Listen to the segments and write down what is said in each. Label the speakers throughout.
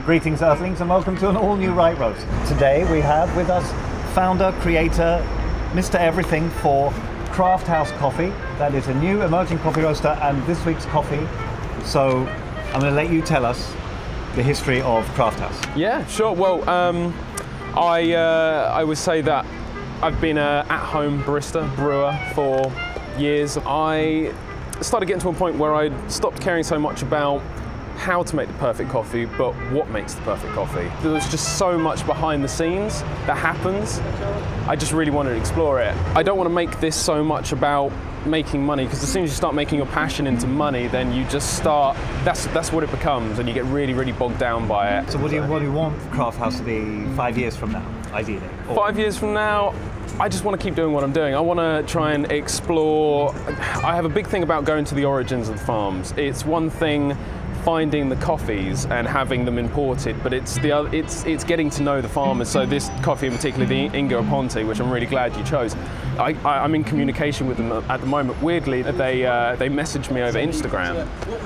Speaker 1: Greetings Earthlings and welcome to an all-new Right Roast. Today we have with us founder, creator, Mr. Everything for Craft House Coffee. That is a new emerging coffee roaster and this week's coffee. So I'm going to let you tell us the history of Craft House.
Speaker 2: Yeah, sure. Well, I would say that I've been an at-home barista, brewer for years. I started getting to a point where I stopped caring so much about how to make the perfect coffee, but what makes the perfect coffee. There's just so much behind the scenes that happens. I just really wanted to explore it. I don't want to make this so much about making money, because as soon as you start making your passion into money, then you just start, that's what it becomes, and you get really, really bogged down by it.
Speaker 1: So what do you want Craft House to be 5 years from now, ideally? Or
Speaker 2: 5 years from now, I just want to keep doing what I'm doing. I want to try and explore. I have a big thing about going to the origins of the farms. It's one thing finding the coffees and having them imported, but it's getting to know the farmers. So this coffee in particular, the INGA APONTE, which I'm really glad you chose. I'm in communication with them at the moment. Weirdly, they messaged me over Instagram,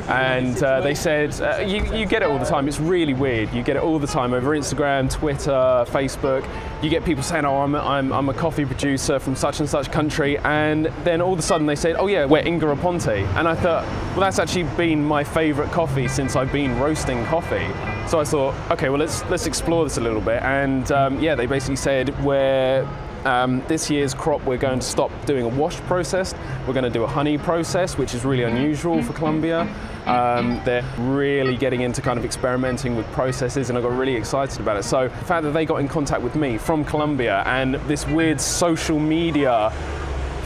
Speaker 2: and they said, you get it all the time. It's really weird. You get it all the time over Instagram, Twitter, Facebook. You get people saying, oh, I'm a coffee producer from such and such country, and then all of a sudden they said, oh yeah, we're INGA APONTE. And I thought, well, that's actually been my favorite coffee since I've been roasting coffee. So I thought, okay, well, let's explore this a little bit. And yeah, they basically said, this year's crop, we're going to stop doing a wash process. We're going to do a honey process, which is really unusual for Colombia. They're really getting into kind of experimenting with processes, and I got really excited about it. So the fact that they got in contact with me from Colombia, and this weird social media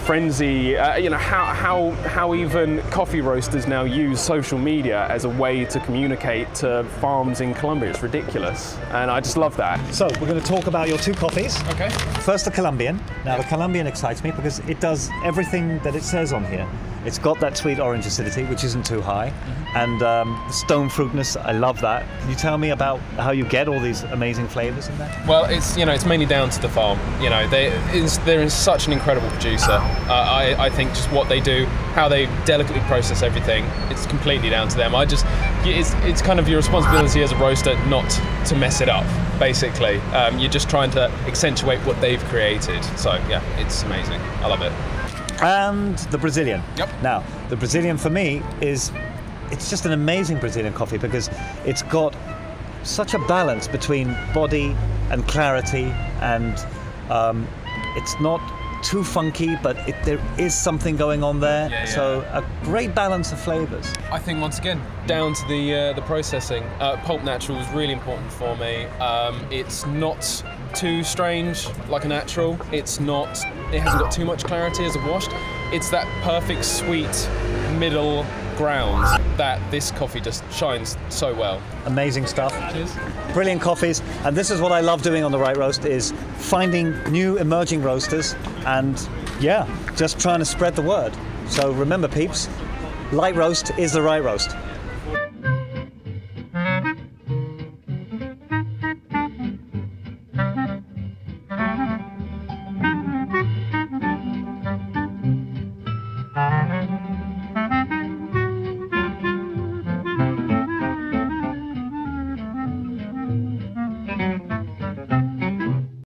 Speaker 2: frenzy, you know, how even coffee roasters now use social media as a way to communicate to farms in Colombia. It's ridiculous, and I just love that.
Speaker 1: So we're going to talk about your two coffees.
Speaker 2: Okay.
Speaker 1: First, the Colombian. Now, the Colombian excites me because it does everything that it says on here. It's got that sweet orange acidity, which isn't too high, and the stone fruitness. I love that. Can you tell me about how you get all these amazing flavors in there?
Speaker 2: Well, it's mainly down to the farm. You know, they're such an incredible producer. I think just what they do, how they delicately process everything, it's completely down to them. It's kind of your responsibility as a roaster not to mess it up. Basically, you're just trying to accentuate what they've created. So yeah, it's amazing. I love it.
Speaker 1: And the Brazilian.
Speaker 2: Yep.
Speaker 1: Now, the Brazilian for me it's just an amazing Brazilian coffee because it's got such a balance between body and clarity, and it's not too funky, but there is something going on there. Yeah, yeah. So a great balance of flavors.
Speaker 2: I think once again, down to the processing. Pulp natural is really important for me. It's not too strange like a natural. It hasn't got too much clarity as a washed. It's that perfect sweet middle ground that this coffee just shines so well.
Speaker 1: Amazing stuff.
Speaker 2: Cheers.
Speaker 1: Brilliant coffees, and this is what I love doing on the Right Roast, is finding new emerging roasters and yeah, just trying to spread the word. So remember peeps, Light Roast is the Right Roast.